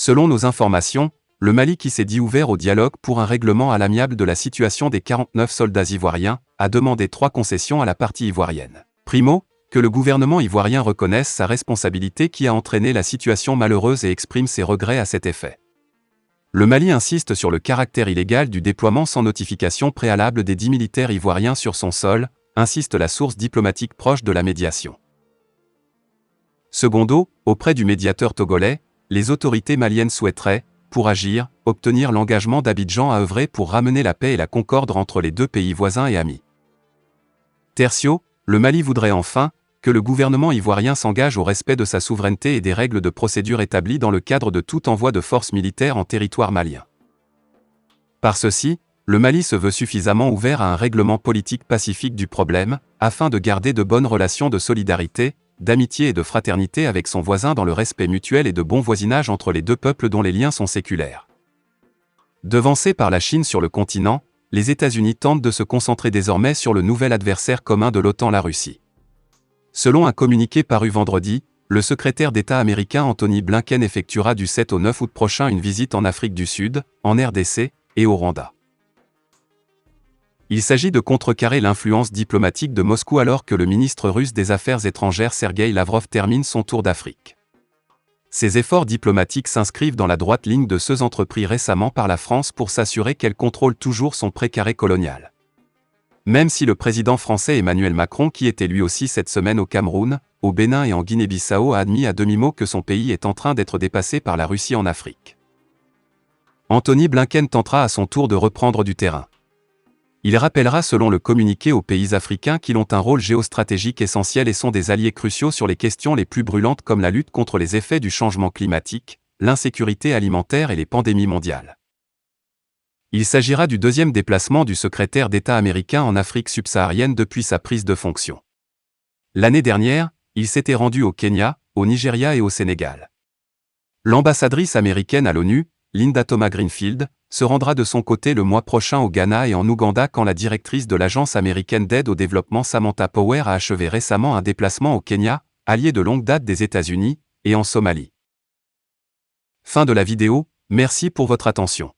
Selon nos informations, le Mali, qui s'est dit ouvert au dialogue pour un règlement à l'amiable de la situation des 49 soldats ivoiriens, a demandé 3 concessions à la partie ivoirienne. Primo, que le gouvernement ivoirien reconnaisse sa responsabilité qui a entraîné la situation malheureuse et exprime ses regrets à cet effet. Le Mali insiste sur le caractère illégal du déploiement sans notification préalable des 10 militaires ivoiriens sur son sol, insiste la source diplomatique proche de la médiation. Secondo, auprès du médiateur togolais, les autorités maliennes souhaiteraient, pour agir, obtenir l'engagement d'Abidjan à œuvrer pour ramener la paix et la concorde entre les deux pays voisins et amis. Tertio, le Mali voudrait enfin que le gouvernement ivoirien s'engage au respect de sa souveraineté et des règles de procédure établies dans le cadre de tout envoi de forces militaires en territoire malien. Par ceci, le Mali se veut suffisamment ouvert à un règlement politique pacifique du problème, afin de garder de bonnes relations de solidarité, d'amitié et de fraternité avec son voisin dans le respect mutuel et de bon voisinage entre les deux peuples dont les liens sont séculaires. Devancés par la Chine sur le continent, les États-Unis tentent de se concentrer désormais sur le nouvel adversaire commun de l'OTAN, la Russie. Selon un communiqué paru vendredi, le secrétaire d'État américain Anthony Blinken effectuera du 7 au 9 août prochain une visite en Afrique du Sud, en RDC et au Rwanda. Il s'agit de contrecarrer l'influence diplomatique de Moscou alors que le ministre russe des Affaires étrangères Sergueï Lavrov termine son tour d'Afrique. Ces efforts diplomatiques s'inscrivent dans la droite ligne de ceux entrepris récemment par la France pour s'assurer qu'elle contrôle toujours son précaré colonial. Même si le président français Emmanuel Macron, qui était lui aussi cette semaine au Cameroun, au Bénin et en Guinée-Bissau, a admis à demi-mot que son pays est en train d'être dépassé par la Russie en Afrique. Anthony Blinken tentera à son tour de reprendre du terrain. Il rappellera selon le communiqué aux pays africains qu'ils ont un rôle géostratégique essentiel et sont des alliés cruciaux sur les questions les plus brûlantes comme la lutte contre les effets du changement climatique, l'insécurité alimentaire et les pandémies mondiales. Il s'agira du deuxième déplacement du secrétaire d'État américain en Afrique subsaharienne depuis sa prise de fonction. L'année dernière, il s'était rendu au Kenya, au Nigeria et au Sénégal. L'ambassadrice américaine à l'ONU, Linda Thomas-Greenfield, se rendra de son côté le mois prochain au Ghana et en Ouganda quand la directrice de l'Agence américaine d'aide au développement Samantha Power a achevé récemment un déplacement au Kenya, allié de longue date des États-Unis, et en Somalie. Fin de la vidéo, merci pour votre attention.